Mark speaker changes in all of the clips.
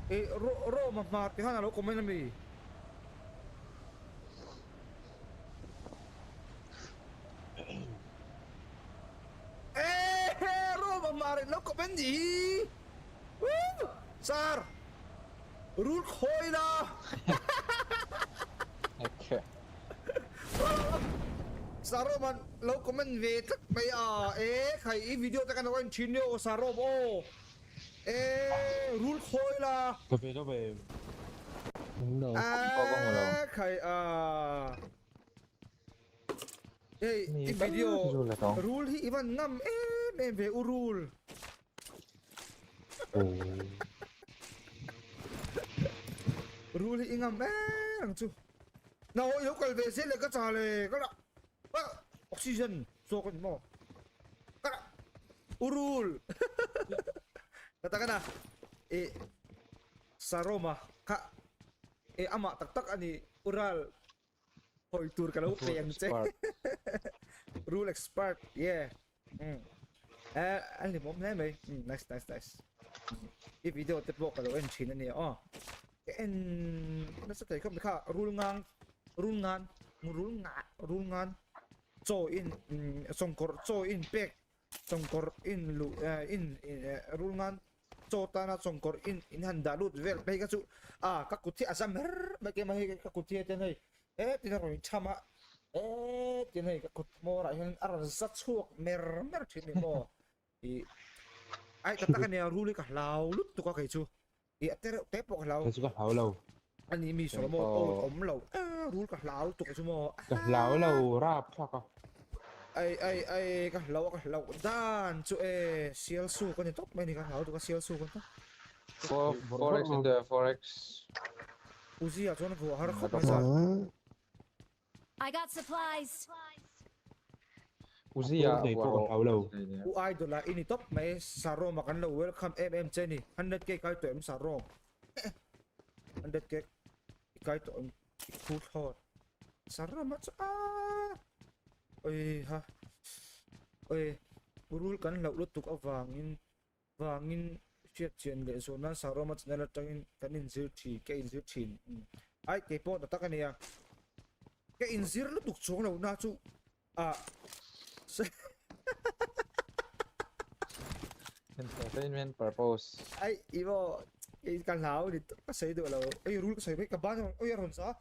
Speaker 1: Roma mati hana lo komen mi Roma mari lo komen gì Sar rút khôi na
Speaker 2: Okay.
Speaker 1: Saro man lo comment về tất bây khai video ta kan oin chinyo Saro ô rút khôi là
Speaker 3: Cà phê đó về
Speaker 2: Đúng rồi, có một lần.
Speaker 1: khai
Speaker 2: Ni
Speaker 1: video
Speaker 2: rule là to.
Speaker 1: rule hi ivan ngam em về urul
Speaker 2: Ồ.
Speaker 1: rule hi ngam thằng chú nào yếu cần về sẽ là cái trò này các bạn oxygen so con mò các bạn urul katakan na Saroma ka ama tak ani ural hoy tour kalau yang check rule expert yeah anh lihat mom này nice cái video tiếp bộ kalau anh chín này cái anh nó sẽ thấy không được cả rule ngan cho in songkor cho in pek songkor in lu in rule ngan cho ta na songkor in handa lut vel pe ka chu các kuti asam ba ke mai các kuti te nei tina ro chama te nei các kut mo ra hin ar zat chuak mer thin mo ai ta ka ne rule ka lau lut tu ka kai chu te pok lau
Speaker 3: Cái chú hảo lâu
Speaker 1: anh ấy mi solo mo om lau rule ka lau tu ka chu mo
Speaker 3: Cái lão lâu rap sao cơ
Speaker 1: ai ka lau dan chu sial su ko ni top mai ni ka lau tu ka sial su ko ta
Speaker 2: Forex in the Forex.
Speaker 1: uzi a chon ko har khop
Speaker 2: Có
Speaker 1: sa
Speaker 4: I got supplies.
Speaker 2: Uzi à,
Speaker 3: Này có còn hảo lâu
Speaker 1: u ai do la ini top mai saro makan lo welcome chen ni 100k kai to em saro 100k kai to em cool hot saro ma cha oi ha oi burul kan lo lut tuk awangin chiat chen le so na saro ma chna la tangin kanin zir thi ke in zir thin ai ke po ta ka nia ke in zir lu tuk chong lo na chu
Speaker 2: Entertainment purpose.
Speaker 1: ai ibo cái căn lão thì có xây được là ai rule có xây mấy cái ban không ai rồi sao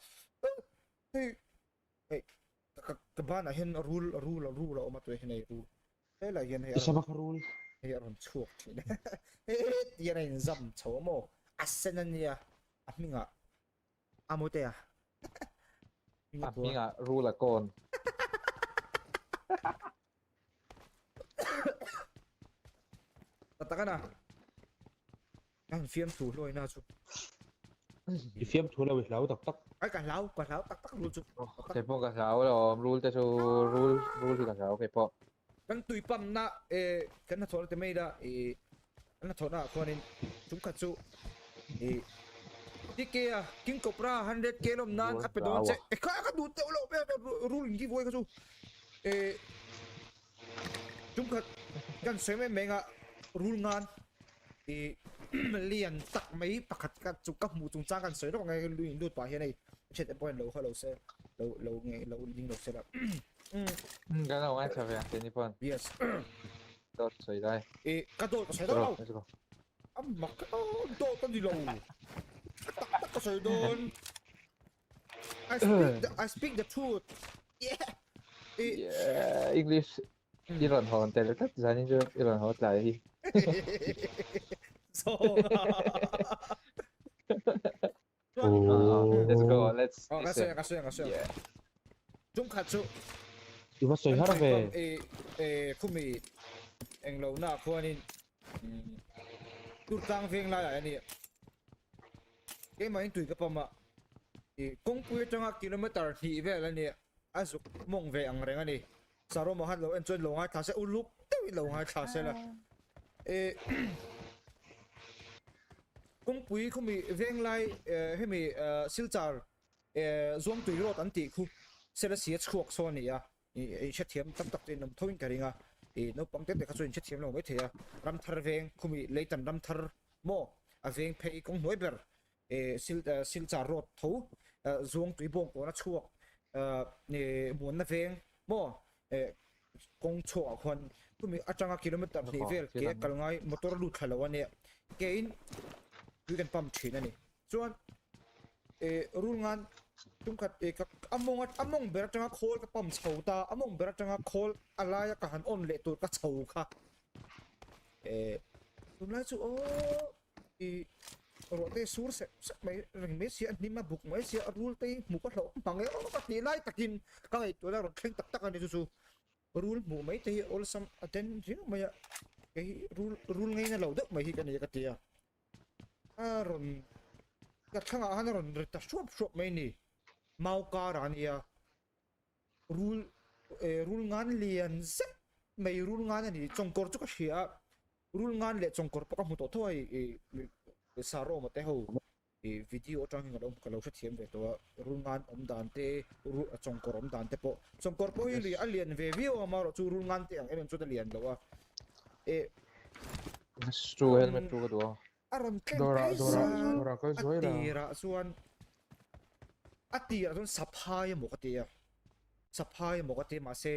Speaker 1: hey cái ban này hiện rule mà tôi hiện này rule thế là hiện này
Speaker 3: Isa ba karul
Speaker 1: hiện rồi chuột thì hiện này dầm chấu mồ Arsenal mình amote
Speaker 2: Mình à, rule là con.
Speaker 1: katakan na ang film thủ lôi na chú
Speaker 3: Đi phim thua lâu lão tắc tắc
Speaker 1: ai cả lão tắc luôn chú
Speaker 2: Cái bộ cả sáu rồi, rule cho rule thì cả sáu cái bộ.
Speaker 1: kan tui pam na kan na thor te mai da kan na thor na ko nin tum ka chu tike king cobra 100k lom nan ape don che ka du te lo pe rule ngi voi ka chu tum ka kan se me menga rule ngan lian tak mai pakhat ka chu ka mu chung chang kan se ro ngai lu in lut pa he nei chet point lo hello se lo nge lo ding lo se la
Speaker 2: Cái nào anh chào về, tên Nippon.
Speaker 1: yes
Speaker 2: Đốt sấy đây.
Speaker 1: ka do ka se
Speaker 2: Rồi,
Speaker 1: đâu
Speaker 2: let's go.
Speaker 1: mặc do tan di lo tak ka se don I speak the truth yeah
Speaker 2: Yeah, English. Iran hòn tên là tất ra những chưa Iran hòn lại đi.
Speaker 1: so
Speaker 2: Let's go, let's listen.
Speaker 1: kasih
Speaker 2: Yeah.
Speaker 1: chúng khát chú
Speaker 3: Đi bắt xoay hát về
Speaker 1: kumi anh lâu na khuôn in tụt tăng phiền lại này cái mà anh tùy cái bom mà công quy trong các km thì về là nè anh giúp mong về anh rèn này sau đó mà hát lâu anh chơi lâu hai tháng sẽ ulup tới lâu hai tháng sẽ là công quy không bị veng lại hay bị siêu char zoom tùy rồi anh tỷ khu sẽ là siết chuột so này à chết thiểm tâm tập trên nằm thôi cái này à nó bằng tết để các doanh chết thiểm lòng mấy thế à ram thar veng không bị lấy tầm ram thar mo aveng phei kong noi ber sil cha rot tho zong tui bong ko na chuak ne mon na veng mo kong cho khon tumi atanga kilometer ni vel ke kal ngai motor lu thalawa ne ke in you can pump thina ni chuan rul ngan tum khat among ber atanga khol ka pam chhota among ber atanga khol alaya ka han on le tur ka chho kha tum lai chu o rote sur se mai ring me sia ni ma buk mai sia rul te mu ka hlo pang e ka ti lai takin ka ngai to la ro thleng tak tak ani chu rule mu mai te all some aten jing maya cái rule ngay na lo dak mai hi kan ya katia aron ka thanga han ron ta shop mai ni mau ka ran ya rule ngan lian zep mai rule ngan ani chongkor chu ka hria rule ngan le chongkor pa ka mu to thoi saro ma te ho video tang ngam ka lo thiam ve to rul ngan dan te chongkor dan te po chongkor po hi alien ve view amaro chu rul ngan te ang em chu da lian lo wa
Speaker 2: Stu helmet tu ka dua.
Speaker 1: aron ken
Speaker 3: Dora ka zoi la.
Speaker 1: atira suan atira don saphai mo ka te ya saphai mo ka te ma se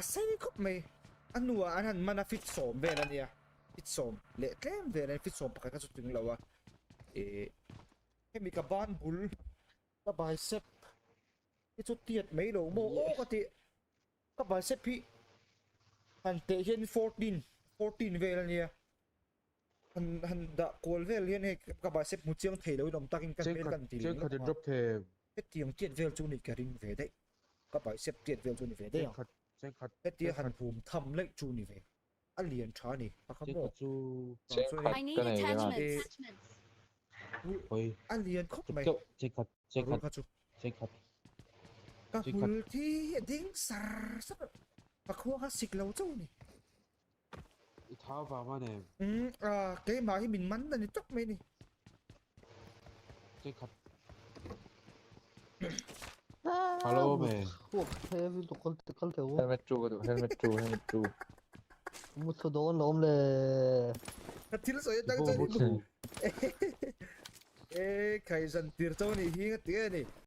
Speaker 1: asai ko me anua anan mana fit som ve la nia fit som le tlem ve la fit som pa ka chu ting lawa mi ka ban bul ka bicep chu tiat mai lo mo o ka ti ka bicep pi han te hian 14 ve la nia han da kol vel hian he ka bicep mu chiang thei lo dom takin kan mel kan ti
Speaker 3: Check the drop the.
Speaker 1: tiang tiat vel chu ni ka ring ve dai ka bicep tiat vel chu ni ve dai
Speaker 3: Check
Speaker 1: tia han phum tham lek chu ni ve alien tha ni pa kham mo
Speaker 3: chu.
Speaker 4: I need
Speaker 2: Cái này cái nào?
Speaker 4: attachments.
Speaker 3: Oi.
Speaker 1: alien khop mai
Speaker 3: Check
Speaker 1: ka chu
Speaker 3: check.
Speaker 1: ka hul thi ding sar sat pa khua ka sik lo chu ni
Speaker 3: Thao vào mà nè.
Speaker 1: cái mà hi min man na ni tok mai ni
Speaker 3: Check. Hello mẹ.
Speaker 5: Fuck, heavy local tickle te wo.
Speaker 2: Helmet tu ka dua. Helmet tu.
Speaker 5: Mucho don nom le.
Speaker 1: ka thil so dang
Speaker 3: Bo
Speaker 1: chu
Speaker 3: bo
Speaker 1: ni kai san tir chu ni hi nga ti ni